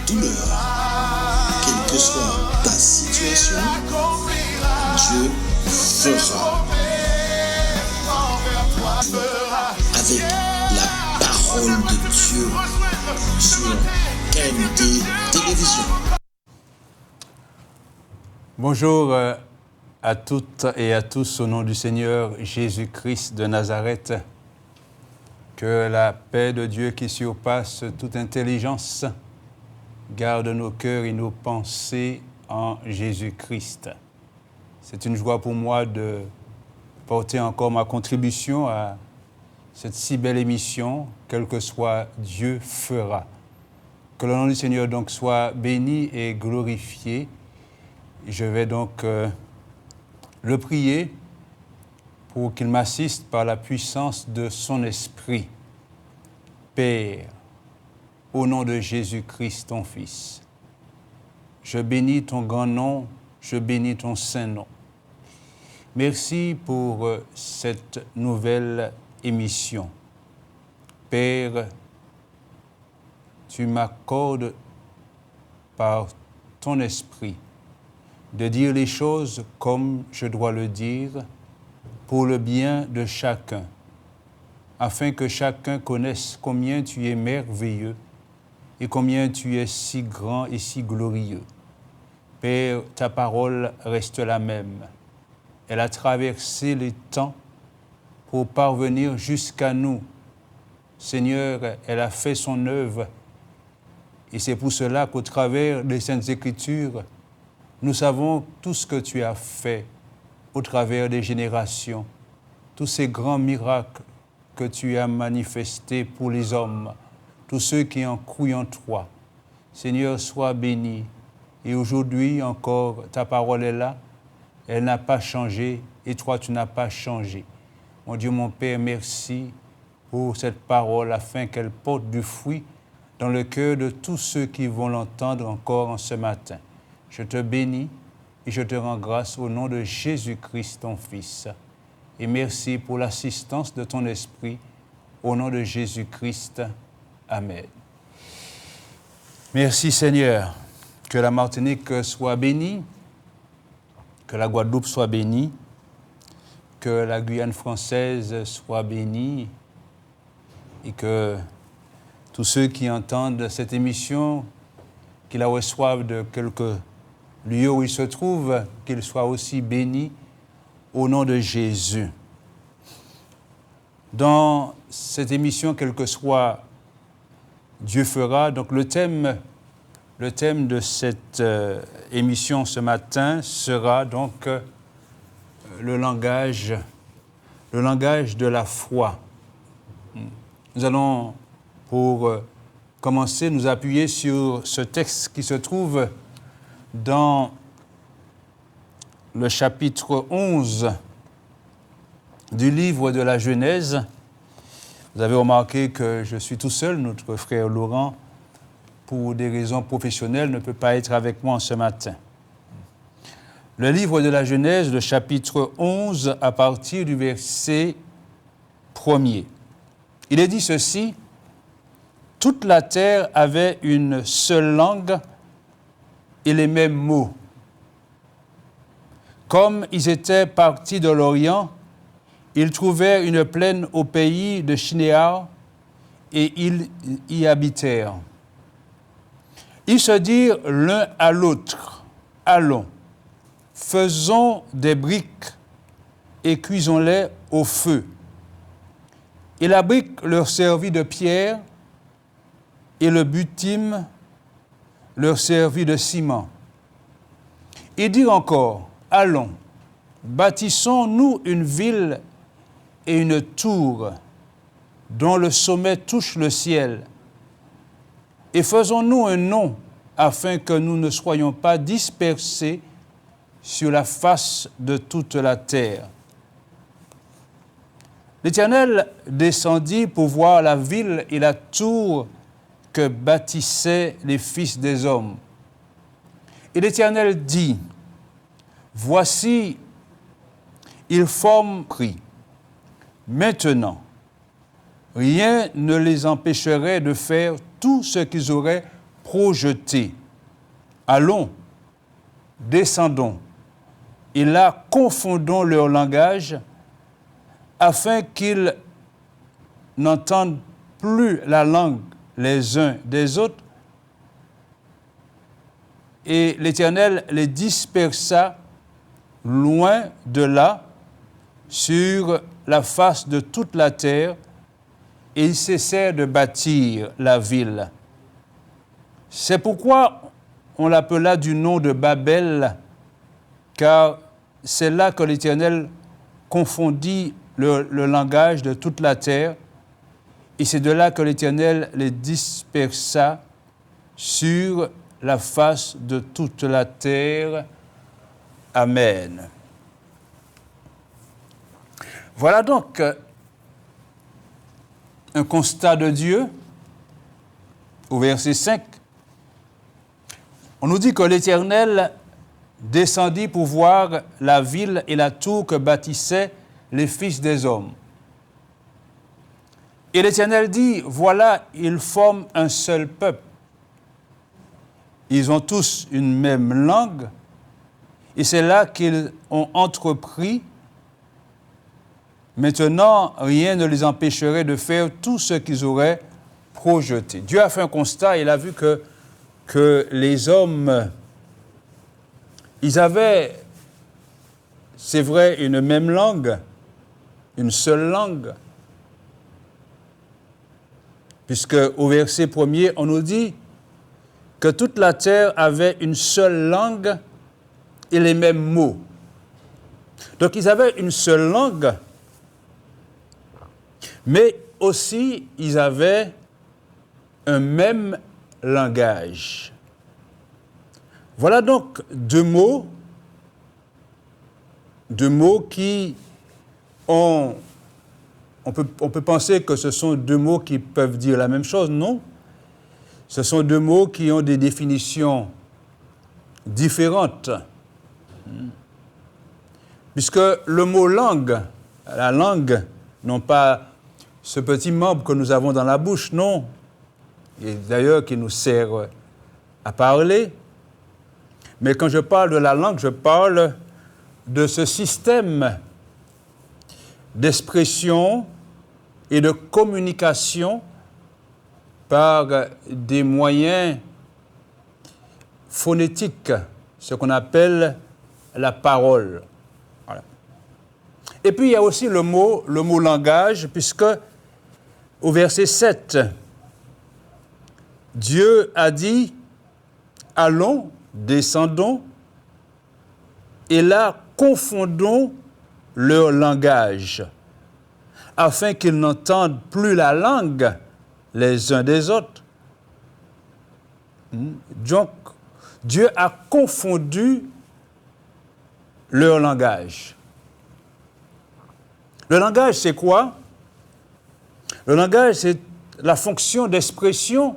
douleur, quelle que soit ta situation, Dieu fera. Avec la parole de Dieu sur KMD Télévision. Bonjour à toutes et à tous au nom du Seigneur Jésus-Christ de Nazareth. Que la paix de Dieu qui surpasse toute intelligence garde nos cœurs et nos pensées en Jésus-Christ. C'est une joie pour moi de porter encore ma contribution à cette si belle émission, quel que soit Dieu fera. Que le nom du Seigneur donc soit béni et glorifié. Je vais donc le prier pour qu'il m'assiste par la puissance de son esprit. Père, au nom de Jésus-Christ, ton Fils, je bénis ton grand nom, je bénis ton saint nom. Merci pour cette nouvelle émission. Père, tu m'accordes par ton esprit de dire les choses comme je dois le dire pour le bien de chacun, afin que chacun connaisse combien tu es merveilleux et combien tu es si grand et si glorieux. Père, ta parole reste la même. Elle a traversé les temps pour parvenir jusqu'à nous. Seigneur, elle a fait son œuvre et c'est pour cela qu'au travers des Saintes Écritures, nous savons tout ce que tu as fait au travers des générations, tous ces grands miracles que tu as manifestés pour les hommes, tous ceux qui en croient en toi. Seigneur, sois béni. Et aujourd'hui encore, ta parole est là, elle n'a pas changé et toi, tu n'as pas changé. Mon Dieu, mon Père, merci pour cette parole afin qu'elle porte du fruit dans le cœur de tous ceux qui vont l'entendre encore en ce matin. Je te bénis et je te rends grâce au nom de Jésus-Christ, ton Fils. Et merci pour l'assistance de ton Esprit, au nom de Jésus-Christ. Amen. Merci Seigneur. Que la Martinique soit bénie, que la Guadeloupe soit bénie, que la Guyane française soit bénie et que tous ceux qui entendent cette émission, qui la reçoivent de quelque lieu où ils se trouvent, qu'ils soient aussi bénis au nom de Jésus. Dans cette émission, quel que soit Dieu fera, donc le thème de cette émission ce matin sera donc le langage de la foi. Nous allons, pour commencer, nous appuyer sur ce texte qui se trouve dans le chapitre 11 du livre de la Genèse. Vous avez remarqué que je suis tout seul, notre frère Laurent, pour des raisons professionnelles, ne peut pas être avec moi ce matin. Le livre de la Genèse, le chapitre 11, à partir du verset 1er. Il est dit ceci: « Toute la terre avait une seule langue et les mêmes mots. Comme ils étaient partis de l'Orient, ils trouvèrent une plaine au pays de Shinéar et ils y habitèrent. Ils se dirent l'un à l'autre, « Allons, faisons des briques et cuisons-les au feu. » Et la brique leur servit de pierre et le bitume leur servit de ciment. Ils dirent encore, « Allons, bâtissons-nous une ville et une tour dont le sommet touche le ciel, et faisons-nous un nom afin que nous ne soyons pas dispersés sur la face de toute la terre. » L'Éternel descendit pour voir la ville et la tour que bâtissaient les fils des hommes. Et l'Éternel dit, « Voici, ils forment prix. Maintenant, rien ne les empêcherait de faire tout ce qu'ils auraient projetés. Allons, descendons, et là confondons leur langage, afin qu'ils n'entendent plus la langue les uns des autres. Et l'Éternel les dispersa loin de là, sur la face de toute la terre, et ils cessèrent de bâtir la ville. C'est pourquoi on l'appela du nom de Babel, car c'est là que l'Éternel confondit le langage de toute la terre, et c'est de là que l'Éternel les dispersa sur la face de toute la terre. Amen. Voilà donc un constat de Dieu au verset 5. On nous dit que l'Éternel descendit pour voir la ville et la tour que bâtissaient les fils des hommes. Et l'Éternel dit, voilà, ils forment un seul peuple. Ils ont tous une même langue, et c'est là qu'ils ont entrepris. Maintenant, rien ne les empêcherait de faire tout ce qu'ils auraient projeté. Dieu a fait un constat, il a vu que les hommes, ils avaient, c'est vrai, une même langue, une seule langue, puisque au verset 1er, on nous dit que toute la terre avait une seule langue et les mêmes mots. Donc, ils avaient une seule langue, mais aussi, ils avaient un même langage. Voilà donc deux mots qui ont... On peut penser que ce sont deux mots qui peuvent dire la même chose. Non. Ce sont deux mots qui ont des définitions différentes. Puisque le mot langue, la langue, non pas ce petit membre que nous avons dans la bouche, non, et d'ailleurs qui nous sert à parler. Mais quand je parle de la langue, je parle de ce système d'expression et de communication par des moyens phonétiques, ce qu'on appelle la parole. Voilà. Et puis il y a aussi le mot langage, puisque au verset 7, Dieu a dit, allons, descendons, et là, confondons leur langage, afin qu'ils n'entendent plus la langue les uns des autres. Donc, Dieu a confondu leur langage. Le langage, c'est quoi? Le langage, c'est la fonction d'expression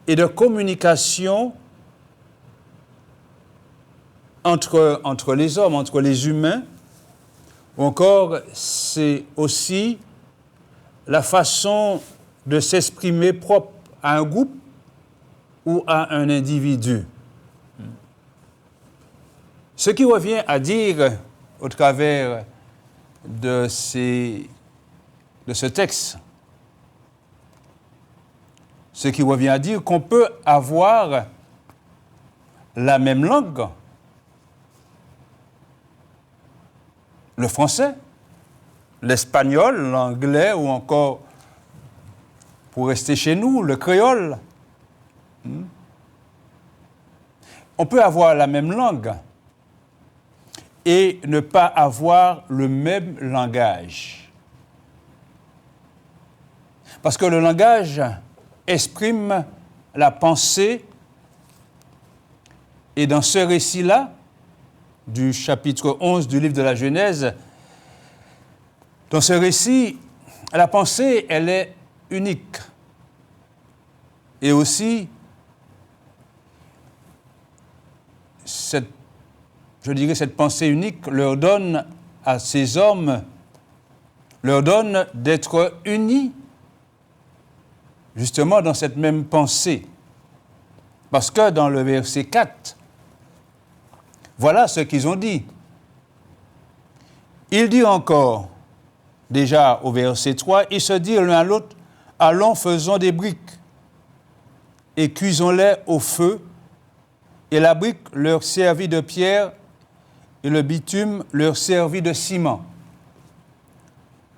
et de communication entre les hommes, entre les humains, ou encore c'est aussi la façon de s'exprimer propre à un groupe ou à un individu. Ce qui revient à dire au travers de ce texte, ce qui revient à dire qu'on peut avoir la même langue, le français, l'espagnol, l'anglais ou encore, pour rester chez nous, le créole. On peut avoir la même langue et ne pas avoir le même langage. Parce que le langage exprime la pensée, et dans ce récit-là, du chapitre 11 du livre de la Genèse, dans ce récit, la pensée, elle est unique. Et aussi, cette pensée unique leur donne à ces hommes, leur donne d'être unis, justement dans cette même pensée. Parce que dans le verset 4, voilà ce qu'ils ont dit. Il dit encore, déjà au verset 3, ils se dirent l'un à l'autre, allons, faisons des briques et cuisons-les au feu. Et la brique leur servit de pierre et le bitume leur servit de ciment.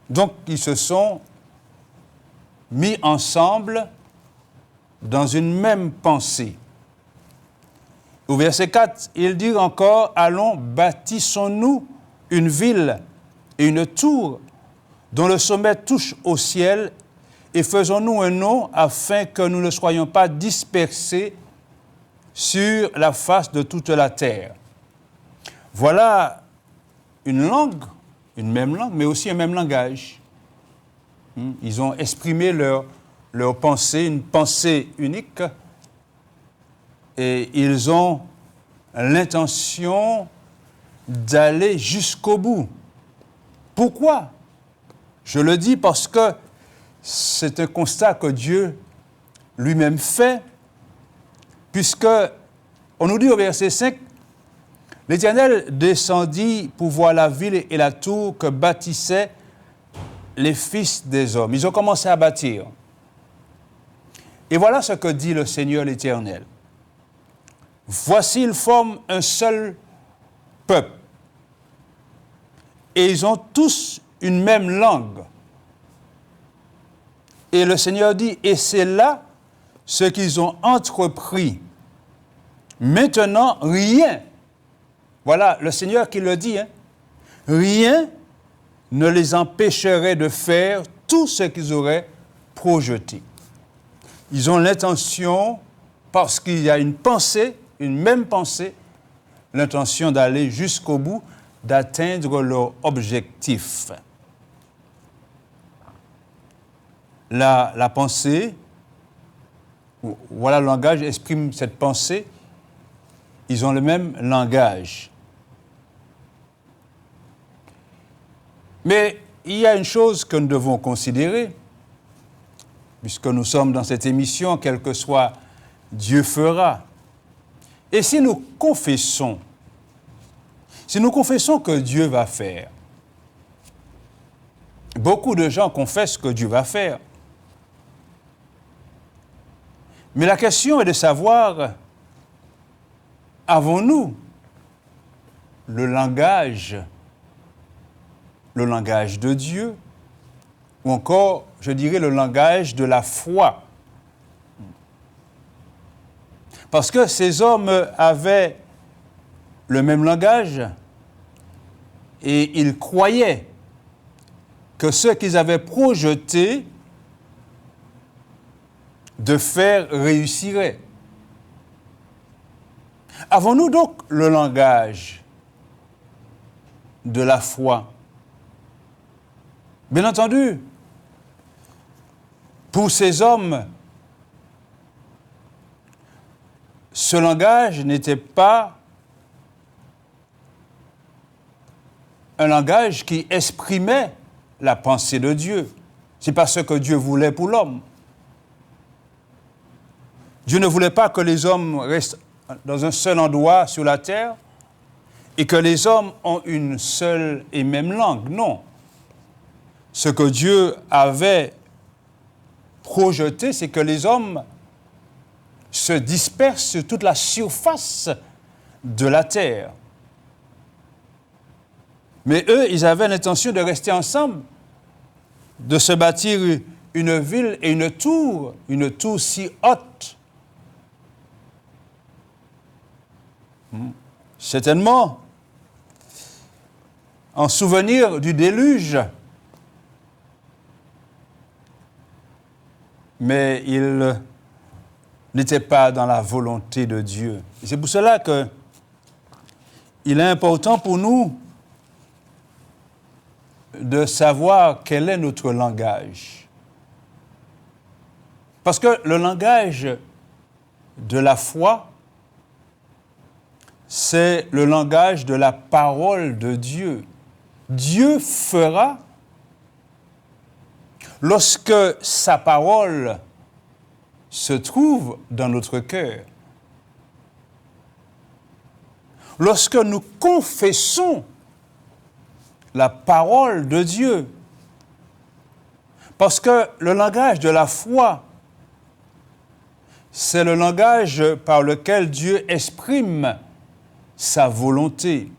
Donc, ils se sont mis ensemble dans une même pensée. Au verset 4, il dit encore, allons, bâtissons-nous une ville et une tour dont le sommet touche au ciel et faisons-nous un nom afin que nous ne soyons pas dispersés sur la face de toute la terre. Voilà une langue, une même langue, mais aussi un même langage. Ils ont exprimé leur pensée, une pensée unique, et ils ont l'intention d'aller jusqu'au bout. Pourquoi? Je le dis parce que c'est un constat que Dieu lui-même fait, puisque on nous dit au verset 5, l'Éternel descendit pour voir la ville et la tour que bâtissaient les fils des hommes. Ils ont commencé à bâtir. Et voilà ce que dit le Seigneur l'Éternel. Voici, ils forment un seul peuple. Et ils ont tous une même langue. Et le Seigneur dit, et c'est là ce qu'ils ont entrepris. Maintenant, rien, voilà le Seigneur qui le dit, rien ne les empêcherait de faire tout ce qu'ils auraient projeté. Ils ont l'intention, parce qu'il y a une pensée, une même pensée, l'intention d'aller jusqu'au bout, d'atteindre leur objectif. La pensée, voilà le langage exprime cette pensée, ils ont le même langage. Mais il y a une chose que nous devons considérer, puisque nous sommes dans cette émission, quel que soit Dieu fera. Et si nous confessons que Dieu va faire, beaucoup de gens confessent que Dieu va faire. Mais la question est de savoir, avons-nous le langage de Dieu, ou encore, je dirais, le langage de la foi? Parce que ces hommes avaient le même langage et ils croyaient que ce qu'ils avaient projeté de faire réussirait. Avons-nous donc le langage de la foi? Bien entendu, pour ces hommes, ce langage n'était pas un langage qui exprimait la pensée de Dieu. C'est pas ce que Dieu voulait pour l'homme. Dieu ne voulait pas que les hommes restent dans un seul endroit sur la terre et que les hommes ont une seule et même langue. Non. Ce que Dieu avait projeté, c'est que les hommes se dispersent sur toute la surface de la terre. Mais eux, ils avaient l'intention de rester ensemble, de se bâtir une ville et une tour si haute. Certainement, en souvenir du déluge, mais il n'était pas dans la volonté de Dieu. Et c'est pour cela qu'il est important pour nous de savoir quel est notre langage. Parce que le langage de la foi, c'est le langage de la parole de Dieu. Dieu fera lorsque sa parole se trouve dans notre cœur. lorsque nous confessons la parole de Dieu. Parce que le langage de la foi, c'est le langage par lequel Dieu exprime sa volonté.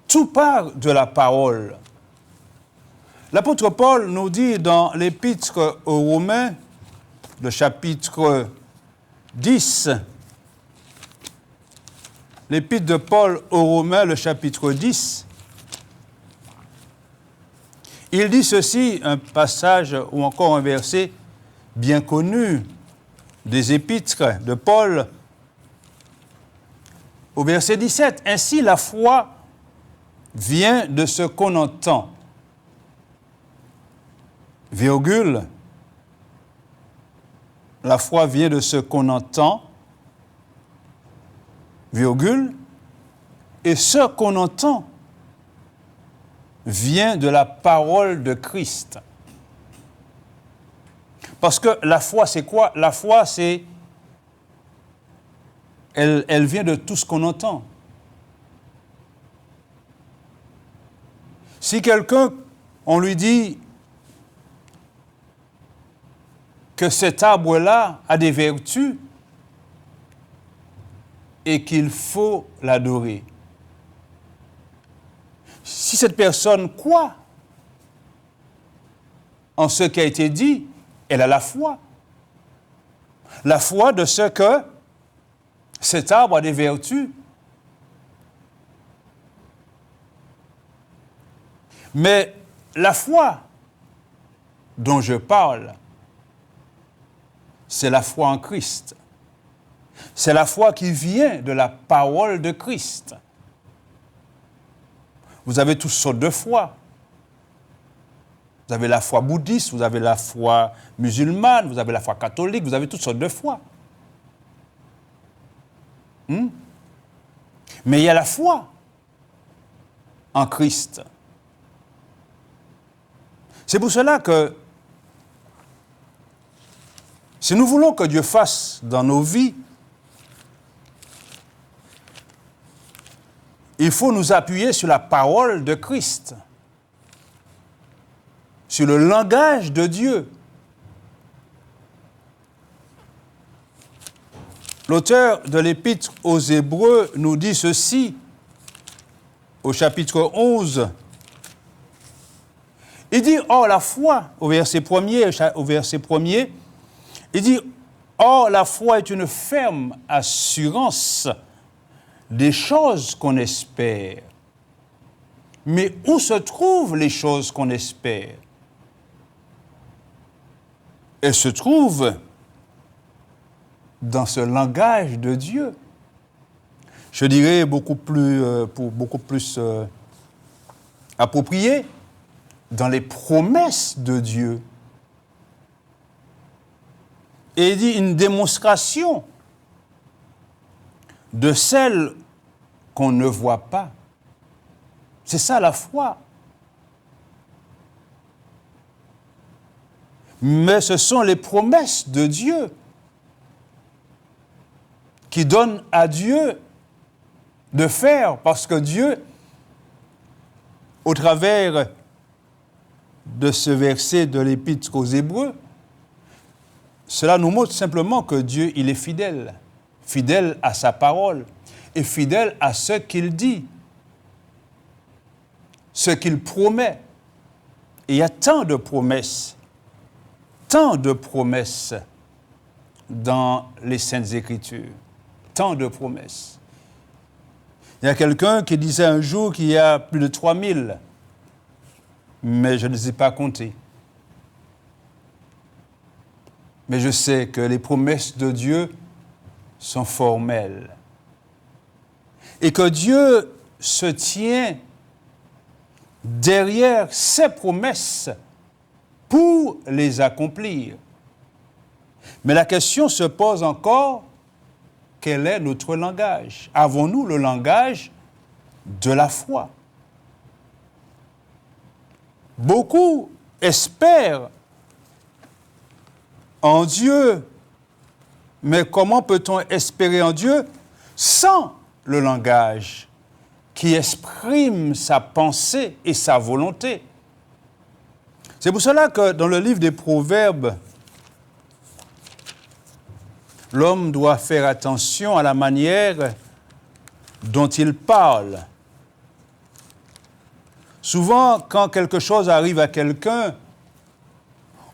Tout part de la parole. L'apôtre Paul nous dit dans l'Épître aux Romains, le chapitre 10, l'Épître de Paul aux Romains, le chapitre 10, il dit ceci, un passage ou encore un verset bien connu des Épîtres de Paul, au verset 17. « Ainsi, la foi vient de ce qu'on entend. » Virgule. La foi vient de ce qu'on entend. Virgule. Et ce qu'on entend vient de la parole de Christ. Parce que la foi, c'est quoi? La foi, c'est... Elle vient de tout ce qu'on entend. Si quelqu'un, on lui dit que cet arbre-là a des vertus et qu'il faut l'adorer, si cette personne croit en ce qui a été dit, elle a la foi. La foi de ce que cet arbre a des vertus. Mais la foi dont je parle, c'est la foi en Christ. C'est la foi qui vient de la parole de Christ. Vous avez toutes sortes de foi. Vous avez la foi bouddhiste, vous avez la foi musulmane, vous avez la foi catholique, vous avez toutes sortes de foi. Mais il y a la foi en Christ. C'est pour cela que si nous voulons que Dieu fasse dans nos vies, il faut nous appuyer sur la parole de Christ, sur le langage de Dieu. L'auteur de l'Épître aux Hébreux nous dit ceci, au chapitre 11. Il dit, « Or la foi », au verset 1er, il dit, « Or la foi est une ferme assurance des choses qu'on espère. » Mais où se trouvent les choses qu'on espère? Elles se trouvent dans ce langage de Dieu. Je dirais beaucoup plus approprié, dans les promesses de Dieu. Et il dit une démonstration de celle qu'on ne voit pas. C'est ça la foi. Mais ce sont les promesses de Dieu qui donnent à Dieu de faire, parce que Dieu, au travers de ce verset de l'Épître aux Hébreux, cela nous montre simplement que Dieu, il est fidèle, fidèle à sa parole et fidèle à ce qu'il dit, ce qu'il promet. Et il y a tant de promesses dans les Saintes Écritures, tant de promesses. Il y a quelqu'un qui disait un jour qu'il y a plus de 3000, mais je ne les ai pas comptés. Mais je sais que les promesses de Dieu sont formelles. Et que Dieu se tient derrière ses promesses pour les accomplir. Mais la question se pose encore, quel est notre langage? Avons-nous le langage de la foi? Beaucoup espèrent en Dieu, mais comment peut-on espérer en Dieu sans le langage qui exprime sa pensée et sa volonté. C'est pour cela que dans le livre des Proverbes, l'homme doit faire attention à la manière dont il parle. Souvent, quand quelque chose arrive à quelqu'un,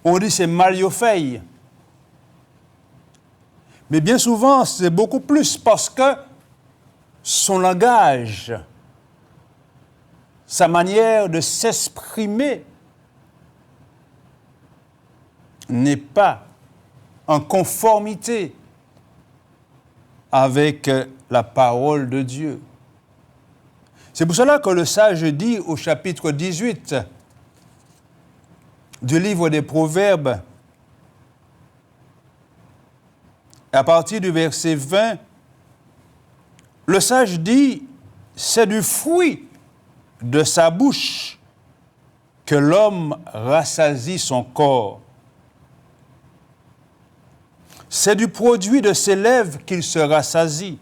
on dit c'est mal fait. Mais bien souvent, c'est beaucoup plus parce que son langage, sa manière de s'exprimer n'est pas en conformité avec la parole de Dieu. C'est pour cela que le sage dit au chapitre 18 du livre des Proverbes, à partir du verset 20, le sage dit, c'est du fruit de sa bouche que l'homme rassasie son corps. C'est du produit de ses lèvres qu'il se rassasie.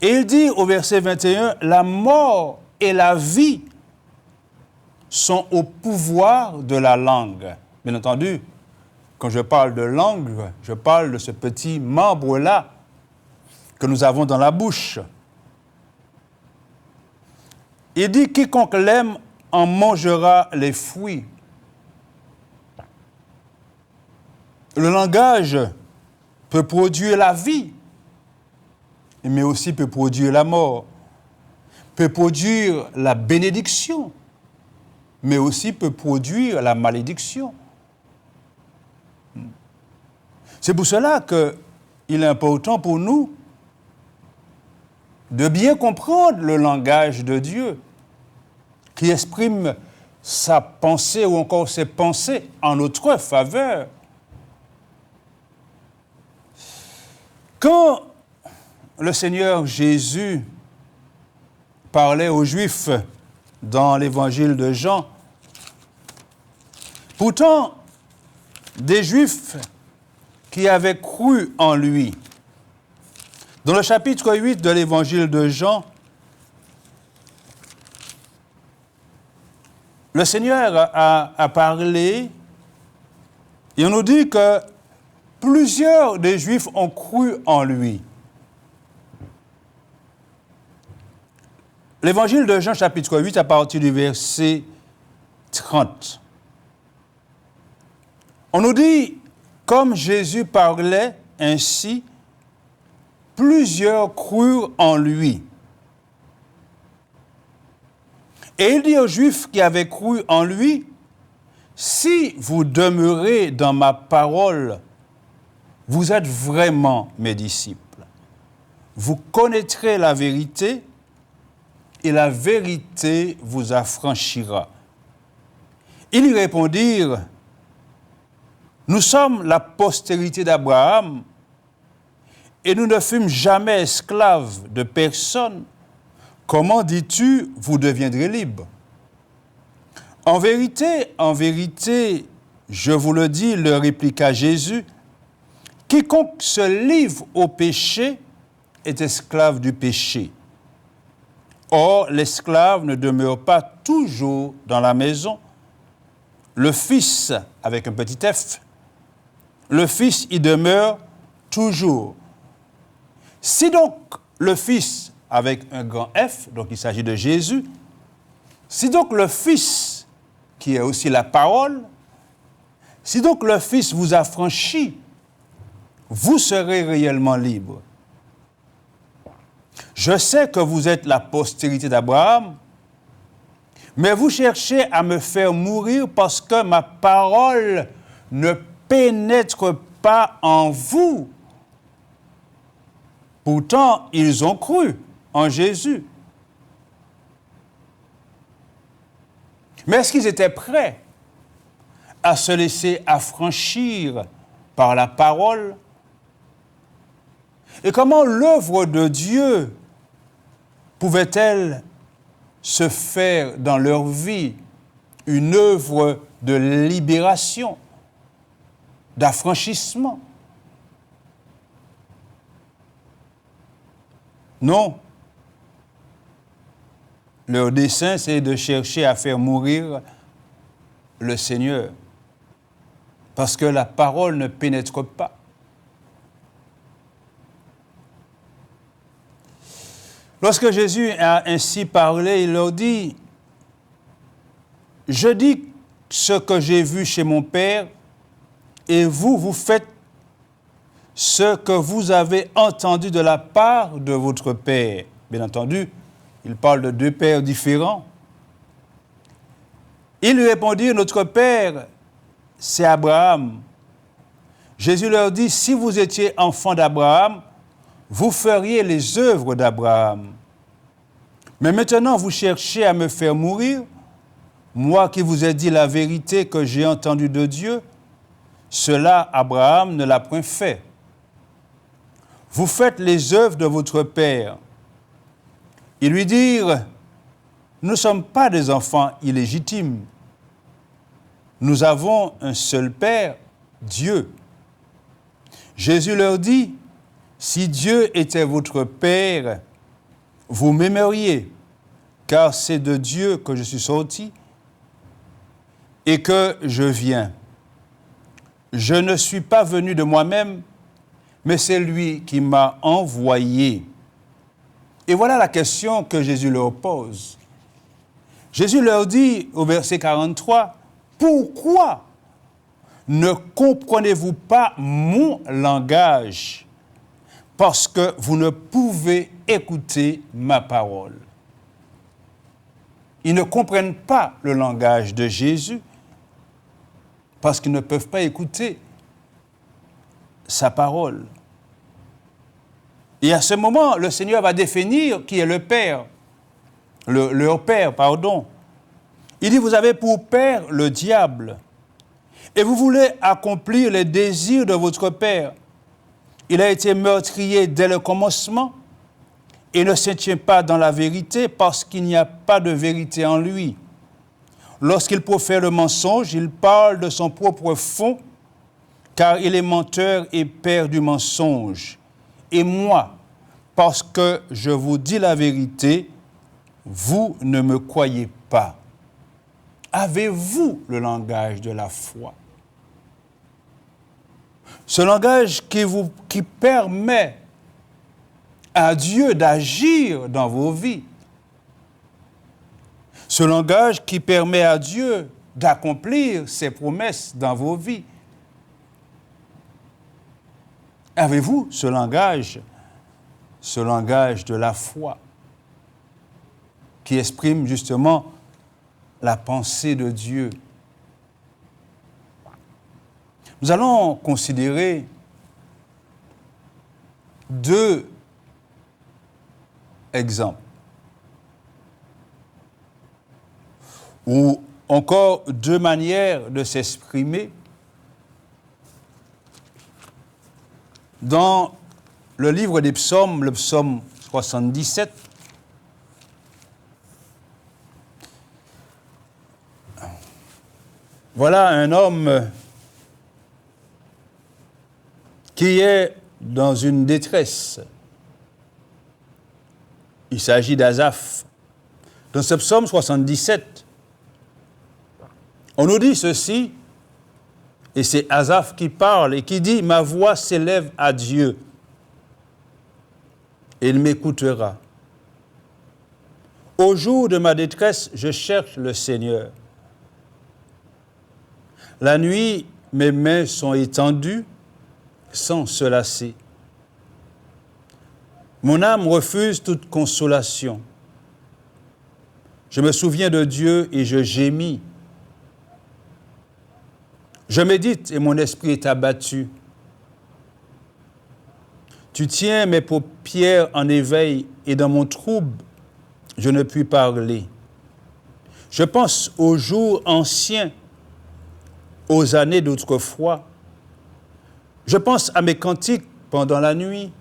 Et il dit au verset 21, la mort et la vie sont au pouvoir de la langue. Bien entendu, quand je parle de langue, je parle de ce petit membre-là que nous avons dans la bouche. Il dit, quiconque l'aime en mangera les fruits. Le langage peut produire la vie, mais aussi peut produire la mort, peut produire la bénédiction, mais aussi peut produire la malédiction. C'est pour cela qu'il est important pour nous de bien comprendre le langage de Dieu qui exprime sa pensée ou encore ses pensées en notre faveur. Quand le Seigneur Jésus parlait aux Juifs dans l'évangile de Jean, pourtant, des Juifs qui avaient cru en lui. Dans le chapitre 8 de l'évangile de Jean, le Seigneur a parlé et on nous dit que plusieurs des Juifs ont cru en lui. L'évangile de Jean, chapitre 8, à partir du verset 30. On nous dit, comme Jésus parlait ainsi, plusieurs crurent en lui. Et il dit aux Juifs qui avaient cru en lui, si vous demeurez dans ma parole, vous êtes vraiment mes disciples. Vous connaîtrez la vérité et la vérité vous affranchira. Ils lui répondirent, nous sommes la postérité d'Abraham et nous ne fûmes jamais esclaves de personne. Comment dis-tu, vous deviendrez libres? En vérité, je vous le dis, leur répliqua Jésus, quiconque se livre au péché est esclave du péché. Or, l'esclave ne demeure pas toujours dans la maison. Le Fils, avec un petit f, le Fils y demeure toujours. Si donc le Fils, avec un grand F, donc il s'agit de Jésus, si donc le Fils, qui est aussi la parole, si donc le Fils vous affranchit, vous serez réellement libre. Je sais que vous êtes la postérité d'Abraham, mais vous cherchez à me faire mourir parce que ma parole ne pénètre pas en vous. Pourtant, ils ont cru en Jésus. Mais est-ce qu'ils étaient prêts à se laisser affranchir par la parole? Et comment l'œuvre de Dieu pouvait-elle se faire dans leur vie une œuvre de libération, d'affranchissement? Non. Leur dessein, c'est de chercher à faire mourir le Seigneur. Parce que la parole ne pénètre pas. Lorsque Jésus a ainsi parlé, il leur dit, « Je dis ce que j'ai vu chez mon Père, et vous, vous faites ce que vous avez entendu de la part de votre Père. » Bien entendu, il parle de deux pères différents. Ils lui répondirent, « Notre Père, c'est Abraham. » Jésus leur dit, « Si vous étiez enfants d'Abraham, vous feriez les œuvres d'Abraham. Mais maintenant, vous cherchez à me faire mourir, moi qui vous ai dit la vérité que j'ai entendue de Dieu, cela, Abraham ne l'a point fait. Vous faites les œuvres de votre père. » Ils lui dirent, « Nous ne sommes pas des enfants illégitimes. Nous avons un seul Père, Dieu. » Jésus leur dit, « Si Dieu était votre Père, vous m'aimeriez, car c'est de Dieu que je suis sorti et que je viens. Je ne suis pas venu de moi-même, mais c'est lui qui m'a envoyé. » Et voilà la question que Jésus leur pose. Jésus leur dit au verset 43, « Pourquoi ne comprenez-vous pas mon langage? Parce que vous ne pouvez écouter ma parole. » Ils ne comprennent pas le langage de Jésus parce qu'ils ne peuvent pas écouter sa parole. Et à ce moment, le Seigneur va définir qui est le Père, leur Père, pardon. Il dit, vous avez pour Père le diable, et vous voulez accomplir les désirs de votre Père. Il a été meurtrier dès le commencement et ne se tient pas dans la vérité parce qu'il n'y a pas de vérité en lui. Lorsqu'il profère le mensonge, il parle de son propre fond, car il est menteur et père du mensonge. Et moi, parce que je vous dis la vérité, vous ne me croyez pas. Avez-vous le langage de la foi? Ce langage qui permet à Dieu d'agir dans vos vies. Ce langage qui permet à Dieu d'accomplir ses promesses dans vos vies. Avez-vous ce langage de la foi qui exprime justement la pensée de Dieu? Nous allons considérer deux exemples, ou encore deux manières de s'exprimer dans le livre des psaumes, le psaume 77. Voilà un homme qui est dans une détresse. Il s'agit d'Asaph. Dans ce psaume 77, on nous dit ceci, et c'est Asaph qui parle et qui dit « Ma voix s'élève à Dieu, et il m'écoutera. Au jour de ma détresse, je cherche le Seigneur. La nuit, mes mains sont étendues sans se lasser. Mon âme refuse toute consolation. Je me souviens de Dieu et je gémis. Je médite et mon esprit est abattu. Tu tiens mes paupières en éveil et dans mon trouble, je ne puis parler. Je pense aux jours anciens, aux années d'autrefois. Je pense à mes cantiques pendant la nuit.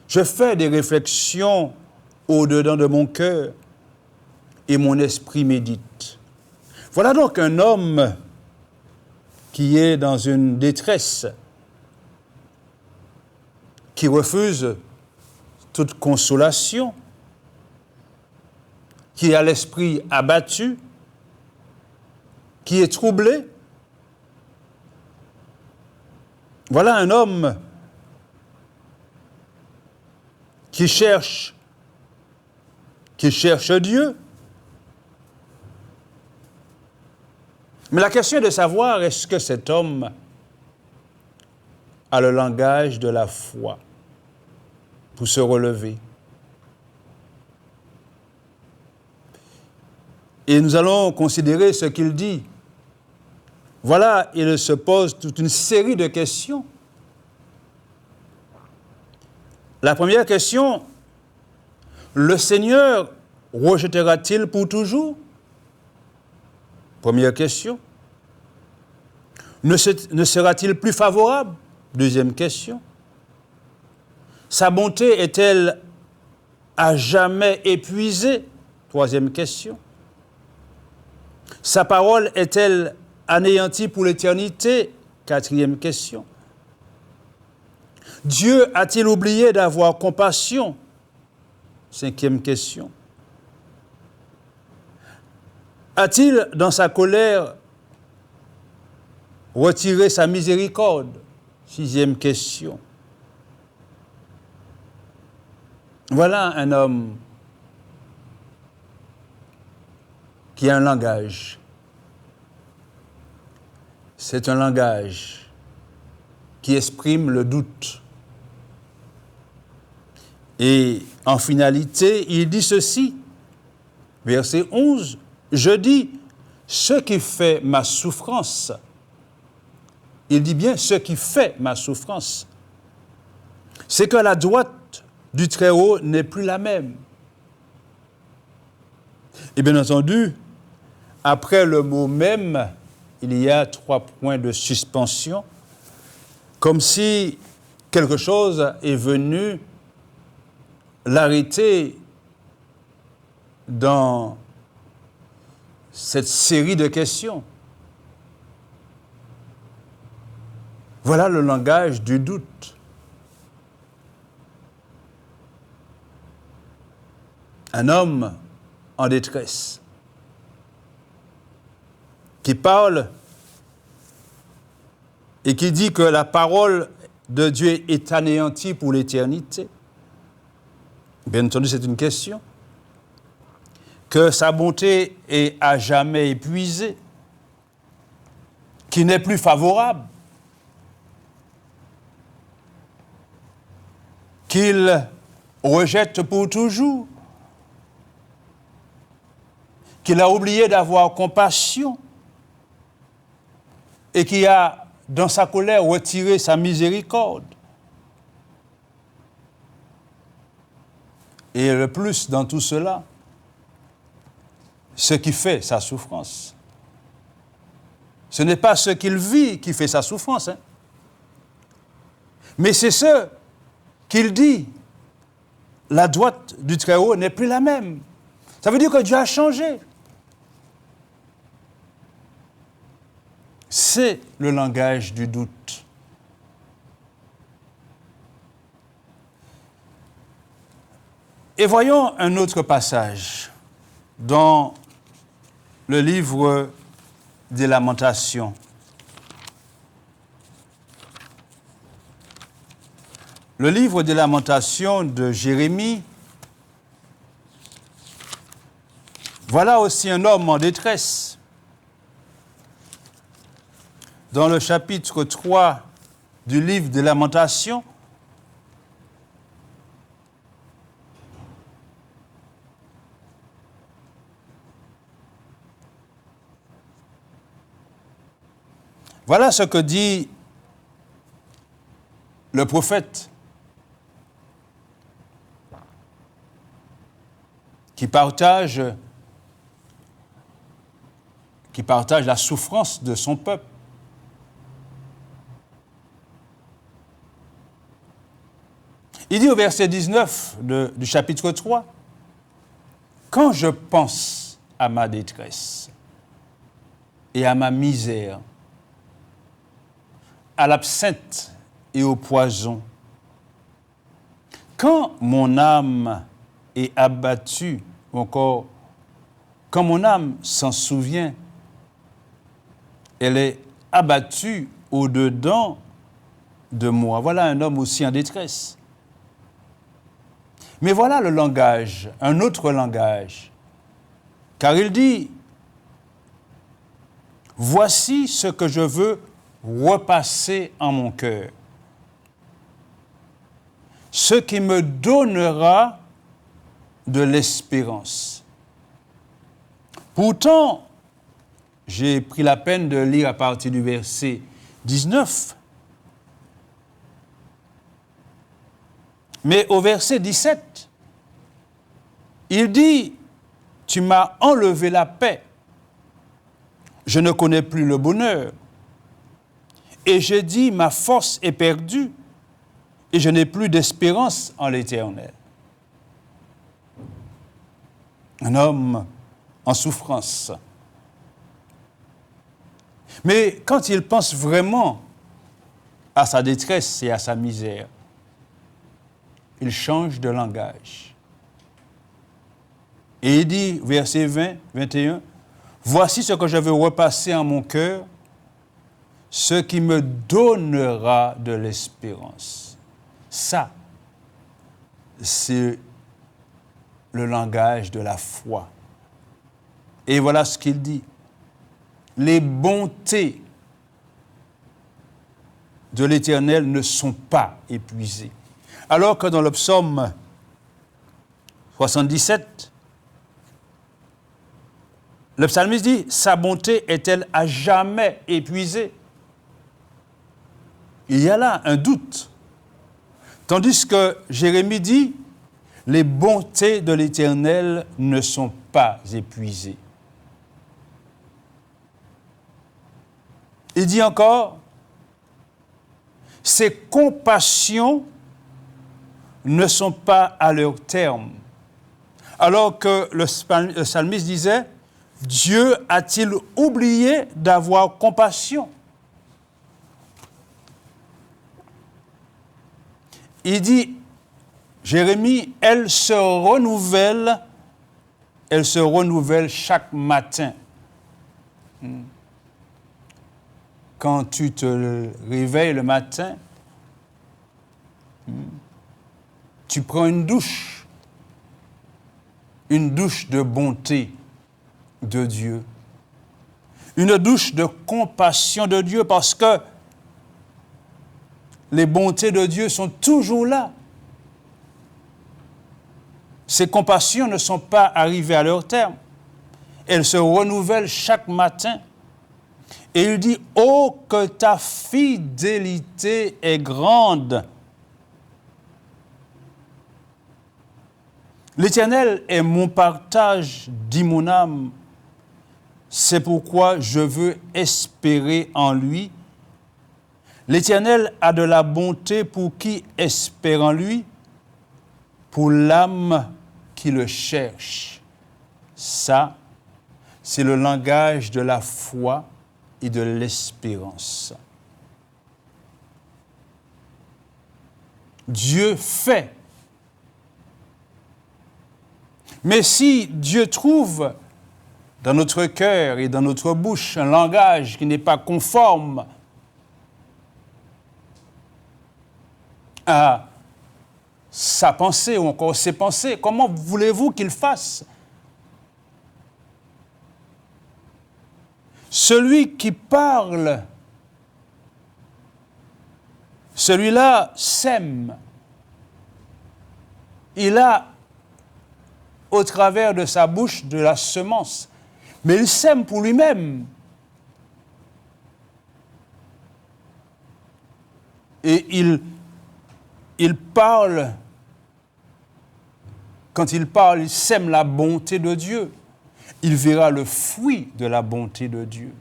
Je fais des réflexions au-dedans de mon cœur et mon esprit médite. Voilà donc un homme qui est dans une détresse, qui refuse toute consolation, qui a l'esprit abattu, qui est troublé. Voilà un homme qui cherche Dieu. Mais la question est de savoir, est-ce que cet homme a le langage de la foi pour se relever? Et nous allons considérer ce qu'il dit. Voilà, il se pose toute une série de questions. La première question, le Seigneur rejettera-t-il pour toujours? Première question. Ne sera-t-il plus favorable? Deuxième question. Sa bonté est-elle à jamais épuisée? Troisième question. Sa parole est-elle anéantie pour l'éternité? Quatrième question. Dieu a-t-il oublié d'avoir compassion? Cinquième question. A-t-il, dans sa colère, retiré sa miséricorde? Sixième question. Voilà un homme qui a un langage. C'est un langage qui exprime le doute. Et en finalité, il dit ceci, verset 11, « Je dis, ce qui fait ma souffrance. » Il dit bien, ce qui fait ma souffrance, c'est que la droite du Très-Haut n'est plus la même. Et bien entendu, après le mot « même », il y a 3 points de suspension, comme si quelque chose est venu l'arrêter dans cette série de questions. Voilà le langage du doute. Un homme en détresse qui parle et qui dit que la parole de Dieu est anéantie pour l'éternité. Bien entendu, c'est une question. Que sa bonté est à jamais épuisée, qui n'est plus favorable, qu'il rejette pour toujours, qu'il a oublié d'avoir compassion et qui a, dans sa colère, retiré sa miséricorde. Et le plus dans tout cela, ce qui fait sa souffrance. Ce n'est pas ce qu'il vit qui fait sa souffrance, hein. Mais c'est ce qu'il dit. La droite du Très-Haut n'est plus la même. Ça veut dire que Dieu a changé. C'est le langage du doute. Et voyons un autre passage dans le livre des Lamentations. Le livre des Lamentations de Jérémie. Voilà aussi un homme en détresse. Dans le chapitre 3 du livre des Lamentations, voilà ce que dit le prophète qui partage la souffrance de son peuple. Il dit au verset 19 du chapitre 3, « Quand je pense à ma détresse et à ma misère, à l'absinthe et au poison, quand mon âme est abattue, ou encore quand mon âme s'en souvient, elle est abattue au-dedans de moi. Voilà un homme aussi en détresse. Mais voilà le langage, un autre langage. Car il dit, voici ce que je veux repasser en mon cœur. Ce qui me donnera de l'espérance. Pourtant, j'ai pris la peine de lire à partir du verset 19. Mais au verset 17, il dit, tu m'as enlevé la paix. Je ne connais plus le bonheur. Et j'ai dit, ma force est perdue et je n'ai plus d'espérance en l'Éternel. Un homme en souffrance. Mais quand il pense vraiment à sa détresse et à sa misère, il change de langage. Et il dit, verset 20, 21, « Voici ce que je veux repasser en mon cœur, ce qui me donnera de l'espérance. » Ça, c'est le langage de la foi. Et voilà ce qu'il dit. Les bontés de l'Éternel ne sont pas épuisées. Alors que dans le psaume 77, le psalmiste dit, sa bonté est-elle à jamais épuisée? Il y a là un doute. Tandis que Jérémie dit, les bontés de l'Éternel ne sont pas épuisées. Il dit encore, ses compassions ne sont pas à leur terme. Alors que le psalmiste disait, Dieu a-t-il oublié d'avoir compassion? Il dit, Jérémie, elle se renouvelle chaque matin. Quand tu te réveilles le matin, tu prends une douche de bonté de Dieu, une douche de compassion de Dieu, parce que les bontés de Dieu sont toujours là. Ces compassions ne sont pas arrivées à leur terme. Elles se renouvellent chaque matin. Et il dit, « Oh, que ta fidélité est grande !» L'Éternel est mon partage, dit mon âme. C'est pourquoi je veux espérer en lui. L'Éternel a de la bonté pour qui espère en lui, pour l'âme qui le cherche. Ça, c'est le langage de la foi et de l'espérance. Dieu fait. Mais si Dieu trouve dans notre cœur et dans notre bouche un langage qui n'est pas conforme à sa pensée ou encore ses pensées, comment voulez-vous qu'il fasse? Celui qui parle, celui-là sème. Il a, au travers de sa bouche, de la semence. Mais il sème pour lui-même. Et il parle, quand il parle, il sème la bonté de Dieu. Il verra le fruit de la bonté de Dieu.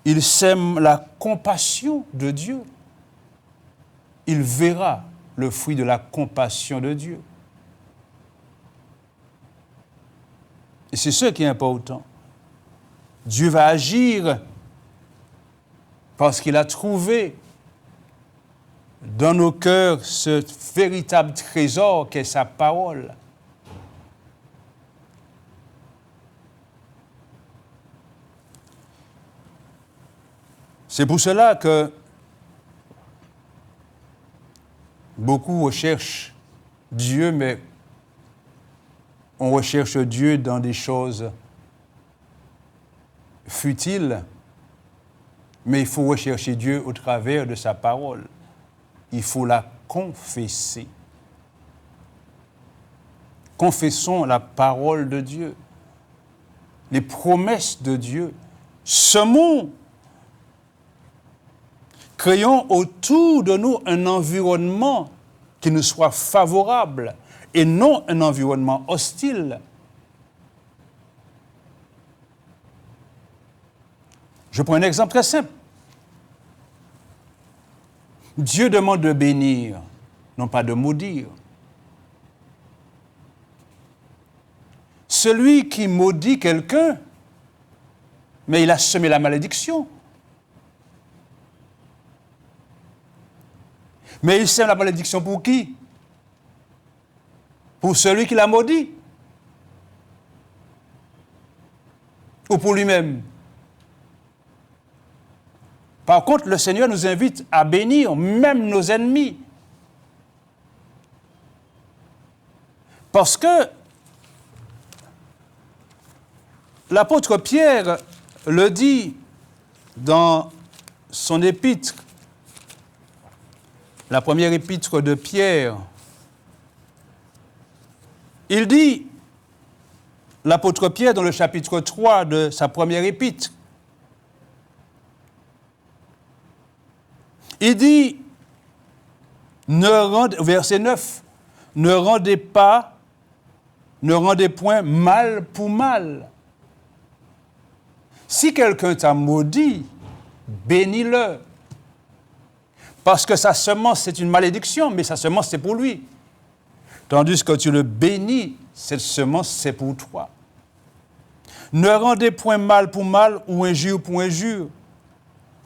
Il sème la compassion de Dieu. Il verra le fruit de la compassion de Dieu. Et c'est ce qui est important. Dieu va agir parce qu'il a trouvé dans nos cœurs ce véritable trésor qu'est sa parole. C'est pour cela que beaucoup recherchent Dieu, mais on recherche Dieu dans des choses futiles, mais il faut rechercher Dieu au travers de sa parole. Il faut la confesser. Confessons la parole de Dieu, les promesses de Dieu. Semons, créons autour de nous un environnement qui nous soit favorable et non un environnement hostile. Je prends un exemple très simple. Dieu demande de bénir, non pas de maudire. Celui qui maudit quelqu'un, mais il a semé la malédiction. Mais il sème la malédiction pour qui? Pour celui qui l'a maudit? Ou pour lui-même? Par contre, le Seigneur nous invite à bénir même nos ennemis. Parce que l'apôtre Pierre le dit dans son épître, la première épître de Pierre. Il dit, l'apôtre Pierre dans le chapitre 3 de sa première épître, il dit, verset 9, ne rendez point mal pour mal. Si quelqu'un t'a maudit, bénis-le. Parce que sa semence, c'est une malédiction, mais sa semence, c'est pour lui. Tandis que tu le bénis, cette semence, c'est pour toi. Ne rendez point mal pour mal ou injure pour injure.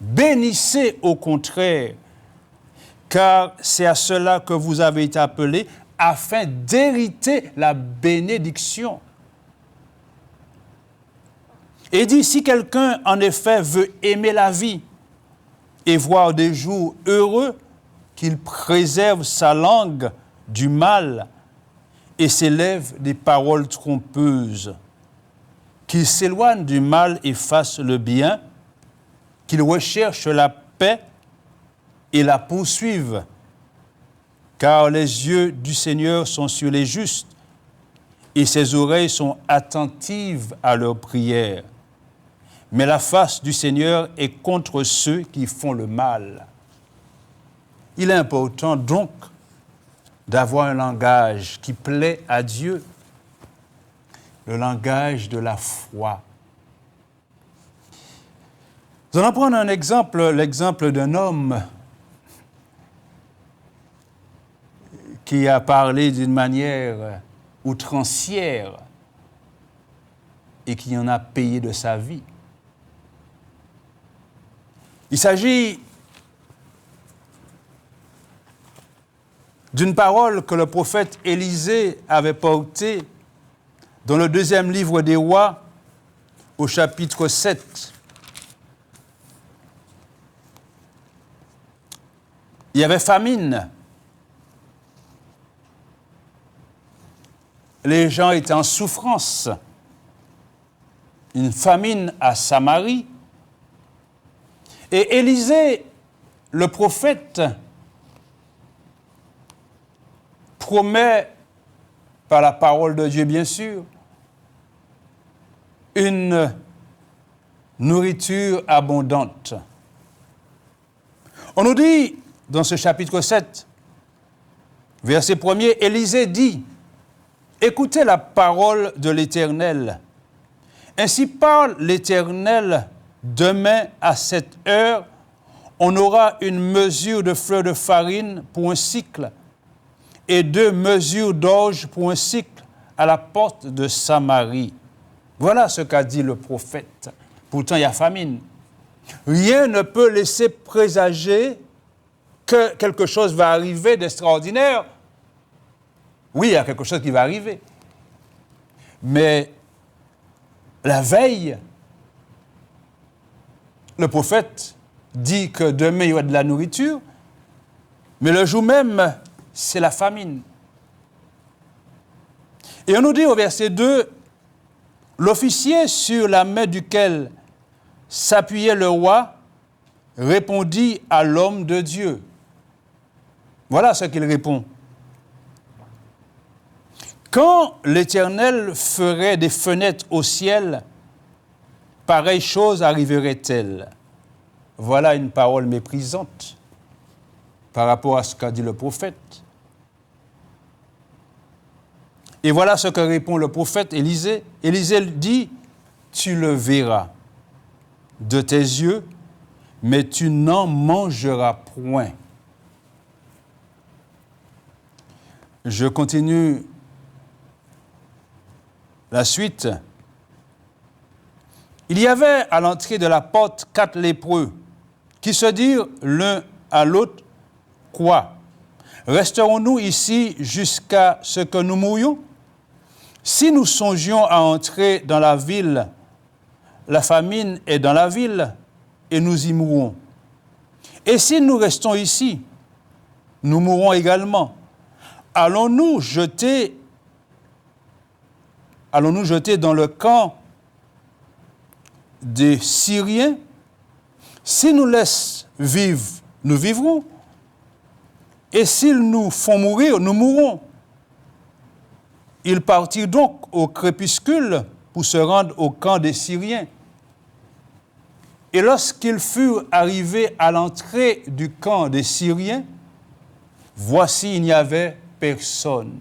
Bénissez au contraire, car c'est à cela que vous avez été appelés, afin d'hériter la bénédiction. Et dit, si quelqu'un, en effet, veut aimer la vie et voir des jours heureux, qu'il préserve sa langue du mal et s'élève des paroles trompeuses, qu'il s'éloigne du mal et fasse le bien, qu'il recherche la paix et la poursuive, car les yeux du Seigneur sont sur les justes et ses oreilles sont attentives à leurs prières. Mais la face du Seigneur est contre ceux qui font le mal. Il est important donc d'avoir un langage qui plaît à Dieu, le langage de la foi. Nous allons prendre un exemple, l'exemple d'un homme qui a parlé d'une manière outrancière et qui en a payé de sa vie. Il s'agit d'une parole que le prophète Élisée avait portée dans le 2e livre des Rois, au chapitre 7. Il y avait famine. Les gens étaient en souffrance. Une famine à Samarie. Et Élisée, le prophète, promet, par la parole de Dieu bien sûr, une nourriture abondante. On nous dit, dans ce chapitre 7, verset 1er, Élisée dit, « Écoutez la parole de l'Éternel. Ainsi parle l'Éternel, demain à cette heure, on aura une mesure de fleur de farine pour un cycle et 2 mesures d'orge pour un cycle à la porte de Samarie. » Voilà ce qu'a dit le prophète. Pourtant, il y a famine. Rien ne peut laisser présager que quelque chose va arriver d'extraordinaire. Oui, il y a quelque chose qui va arriver. Mais la veille, le prophète dit que demain, il y aura de la nourriture, mais le jour même, c'est la famine. Et on nous dit au verset 2, l'officier sur la main duquel s'appuyait le roi répondit à l'homme de Dieu. Voilà ce qu'il répond. Quand l'Éternel ferait des fenêtres au ciel, pareille chose arriverait-elle? Voilà une parole méprisante par rapport à ce qu'a dit le prophète. Et voilà ce que répond le prophète Élisée. Élisée dit, tu le verras de tes yeux, mais tu n'en mangeras point. Je continue la suite. Il y avait à l'entrée de la porte 4 lépreux qui se dirent l'un à l'autre, quoi? Resterons-nous ici jusqu'à ce que nous mourions? Si nous songions à entrer dans la ville, la famine est dans la ville et nous y mourrons. Et si nous restons ici, nous mourrons également. Allons-nous jeter dans le camp des Syriens? S'ils nous laissent vivre, nous vivrons. Et s'ils nous font mourir, nous mourrons. Ils partirent donc au crépuscule pour se rendre au camp des Syriens. Et lorsqu'ils furent arrivés à l'entrée du camp des Syriens, voici, il n'y avait personne.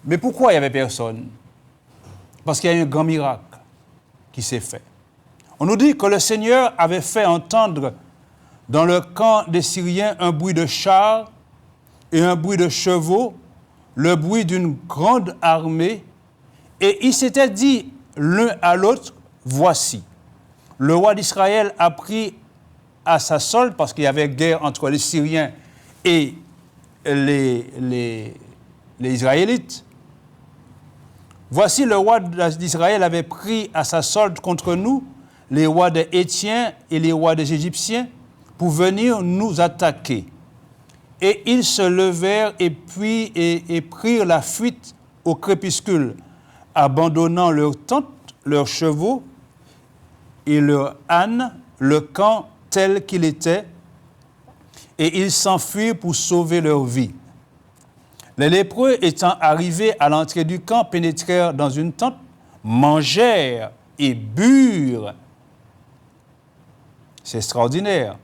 Mais pourquoi il n'y avait personne? Parce qu'il y a eu un grand miracle qui s'est fait. On nous dit que le Seigneur avait fait entendre dans le camp des Syriens un bruit de chars et un bruit de chevaux, le bruit d'une grande armée, et ils s'étaient dit l'un à l'autre, voici, le roi d'Israël a pris à sa solde, parce qu'il y avait guerre entre les Syriens et les Israélites. Voici, le roi d'Israël avait pris à sa solde contre nous les rois des Hétiens et les rois des Égyptiens pour venir nous attaquer. Et ils se levèrent et prirent la fuite au crépuscule, abandonnant leurs tentes, leurs chevaux et leurs ânes, le camp tel qu'il était, et ils s'enfuirent pour sauver leur vie. Les lépreux étant arrivés à l'entrée du camp, pénétrèrent dans une tente, mangèrent et burent. C'est extraordinaire.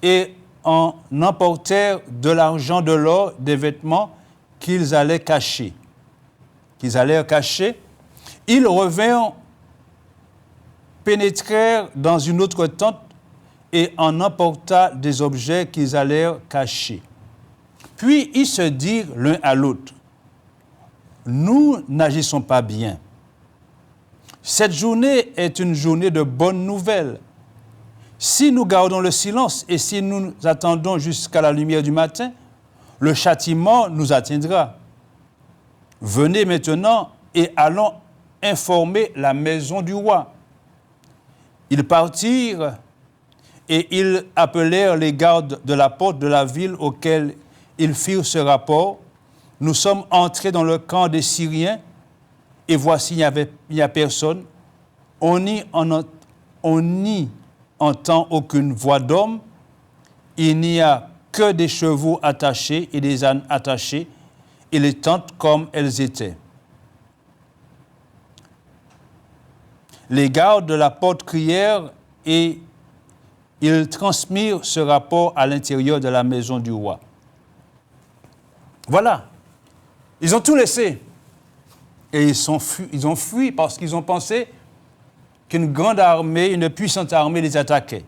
Et en emportèrent de l'argent, de l'or, des vêtements qu'ils allaient cacher. Ils revinrent, pénétrèrent dans une autre tente et en emporta des objets qu'ils allèrent cacher. Puis ils se dirent l'un à l'autre, nous n'agissons pas bien. Cette journée est une journée de bonnes nouvelles. Si nous gardons le silence et si nous attendons jusqu'à la lumière du matin, le châtiment nous atteindra. Venez maintenant et allons informer la maison du roi. Ils partirent et ils appelèrent les gardes de la porte de la ville auxquels ils firent ce rapport. Nous sommes entrés dans le camp des Syriens et voici, il n'y a personne. On n'y entend aucune voix d'homme. Il n'y a que des chevaux attachés et des ânes attachés et les tentes comme elles étaient. Les gardes de la porte crièrent et ils transmirent ce rapport à l'intérieur de la maison du roi. Voilà. Ils ont tout laissé. Et ils ont fui parce qu'ils ont pensé qu'une grande armée, une puissante armée les attaquait.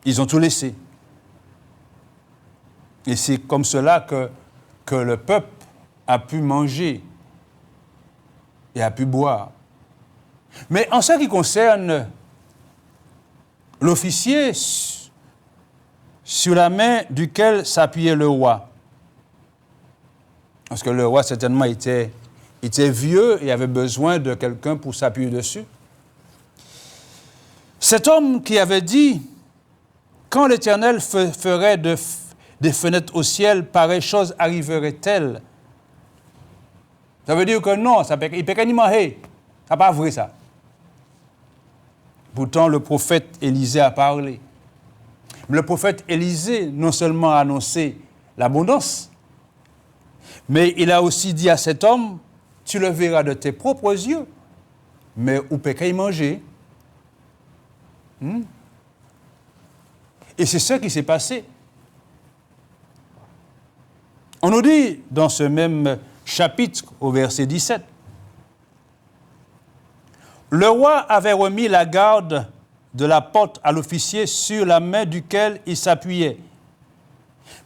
Ils ont tout laissé. Et c'est comme cela que le peuple a pu manger et a pu boire. Mais en ce qui concerne l'officier sur la main duquel s'appuyait le roi. Parce que le roi, certainement, était vieux et avait besoin de quelqu'un pour s'appuyer dessus. Cet homme qui avait dit, quand l'Éternel ferait des fenêtres au ciel, pareille chose arriverait-elle? Ça veut dire que non, il ne peut pas ni manger. Ce n'est pas vrai, ça. Pourtant, le prophète Élisée a parlé. Le prophète Élisée non seulement a annoncé l'abondance, mais il a aussi dit à cet homme, tu le verras de tes propres yeux, mais où peut y manger? Et c'est ce qui s'est passé. On nous dit dans ce même chapitre, au verset 17, le roi avait remis la garde de la porte à l'officier sur la main duquel il s'appuyait.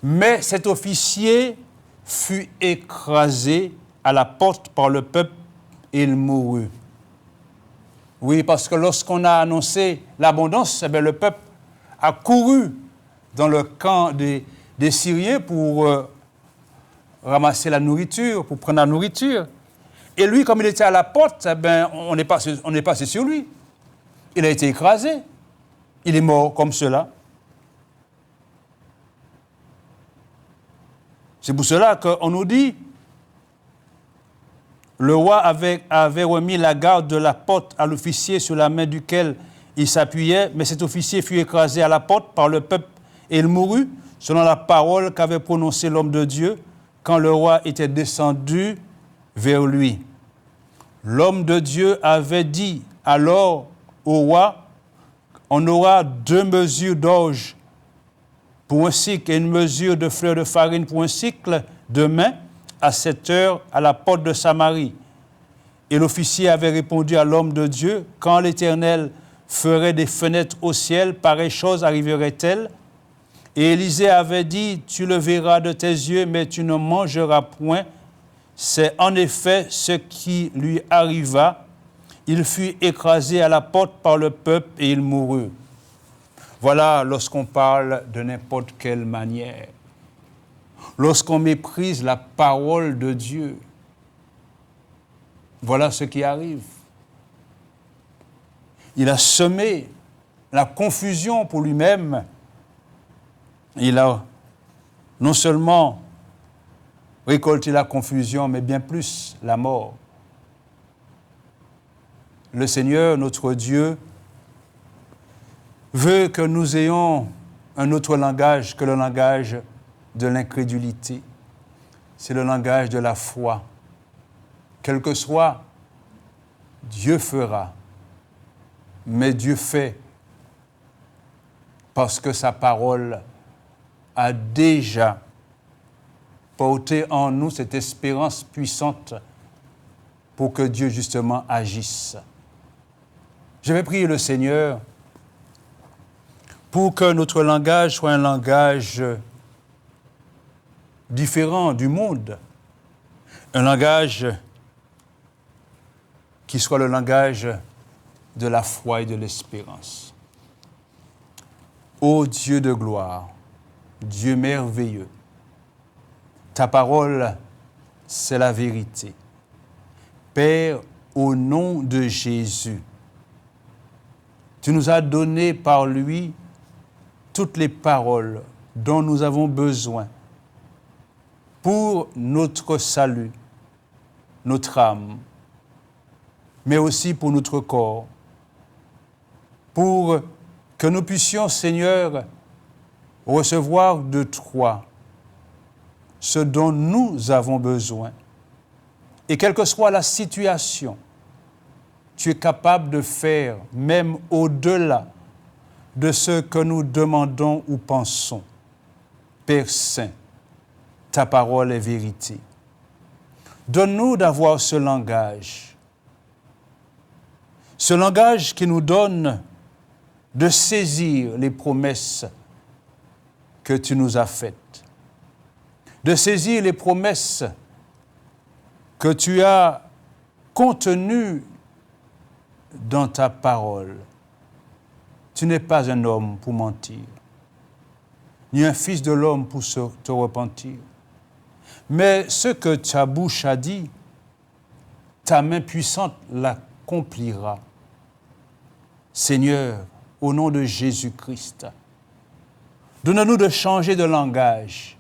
Mais cet officier fut écrasé à la porte par le peuple et il mourut. Oui, parce que lorsqu'on a annoncé l'abondance, le peuple a couru dans le camp des Syriens pour ramasser la nourriture, pour prendre la nourriture. Et lui, comme il était à la porte, on est passé sur lui. Il a été écrasé. Il est mort comme cela. C'est pour cela qu'on nous dit, le roi avait remis la garde de la porte à l'officier sur la main duquel il s'appuyait, mais cet officier fut écrasé à la porte par le peuple et il mourut, selon la parole qu'avait prononcée l'homme de Dieu quand le roi était descendu vers lui. L'homme de Dieu avait dit alors au roi, on aura 2 mesures d'orge pour un cycle et une mesure de fleurs de farine pour un cycle demain à 7 heures à la porte de Samarie. Et l'officier avait répondu à l'homme de Dieu, quand l'Éternel ferait des fenêtres au ciel, pareille chose arriverait-elle? Et Élisée avait dit, tu le verras de tes yeux, mais tu ne mangeras point. C'est en effet ce qui lui arriva. Il fut écrasé à la porte par le peuple et il mourut. Voilà lorsqu'on parle de n'importe quelle manière. Lorsqu'on méprise la parole de Dieu, voilà ce qui arrive. Il a semé la confusion pour lui-même. Il a non seulement récolté la confusion, mais bien plus la mort. Le Seigneur, notre Dieu, veut que nous ayons un autre langage que le langage de l'incrédulité. C'est le langage de la foi. Quel que soit, Dieu fera, mais Dieu fait parce que sa parole a déjà porté en nous cette espérance puissante pour que Dieu justement agisse. Je vais prier le Seigneur pour que notre langage soit un langage différent du monde, un langage qui soit le langage de la foi et de l'espérance. Ô Dieu de gloire, Dieu merveilleux, ta parole, c'est la vérité. Père, au nom de Jésus, tu nous as donné par lui toutes les paroles dont nous avons besoin pour notre salut, notre âme, mais aussi pour notre corps, pour que nous puissions, Seigneur, recevoir de toi ce dont nous avons besoin. Et quelle que soit la situation, tu es capable de faire, même au-delà de ce que nous demandons ou pensons. Père Saint, ta parole est vérité. Donne-nous d'avoir ce langage qui nous donne de saisir les promesses que tu nous as faites, de saisir les promesses que tu as contenues dans ta parole. Tu n'es pas un homme pour mentir, ni un fils de l'homme pour te repentir. Mais ce que ta bouche a dit, ta main puissante l'accomplira. Seigneur, au nom de Jésus-Christ, donne-nous de changer de langage,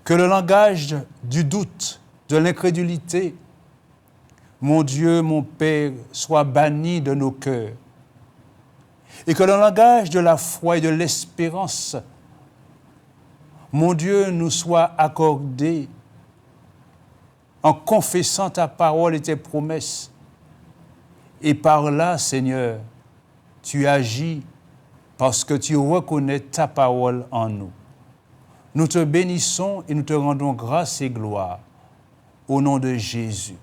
que le langage du doute, de l'incrédulité, mon Dieu, mon Père, soit banni de nos cœurs, et que le langage de la foi et de l'espérance, mon Dieu, nous soit accordé en confessant ta parole et tes promesses. Et par là, Seigneur, tu agis parce que tu reconnais ta parole en nous. Nous te bénissons et nous te rendons grâce et gloire au nom de Jésus.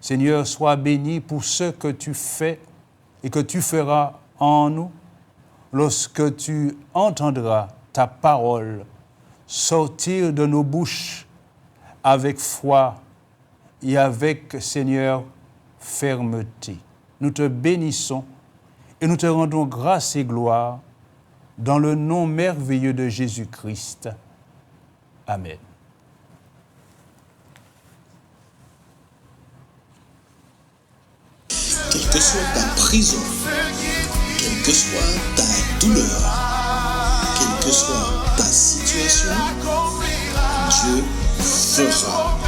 Seigneur, sois béni pour ce que tu fais et que tu feras en nous lorsque tu entendras ta parole sortir de nos bouches avec foi et avec, Seigneur, fermeté. Nous te bénissons et nous te rendons grâce et gloire dans le nom merveilleux de Jésus-Christ. Amen. Quelle que soit ta prison, quelle que soit ta douleur, quelle que soit ta situation, Dieu fera.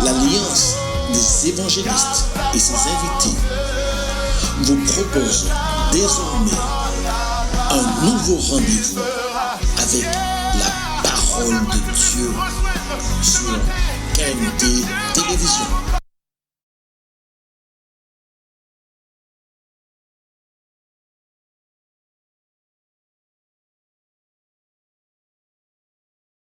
L'Alliance des évangélistes et ses invités vous propose désormais un nouveau rendez-vous avec la parole de Dieu sur KMT Télévision.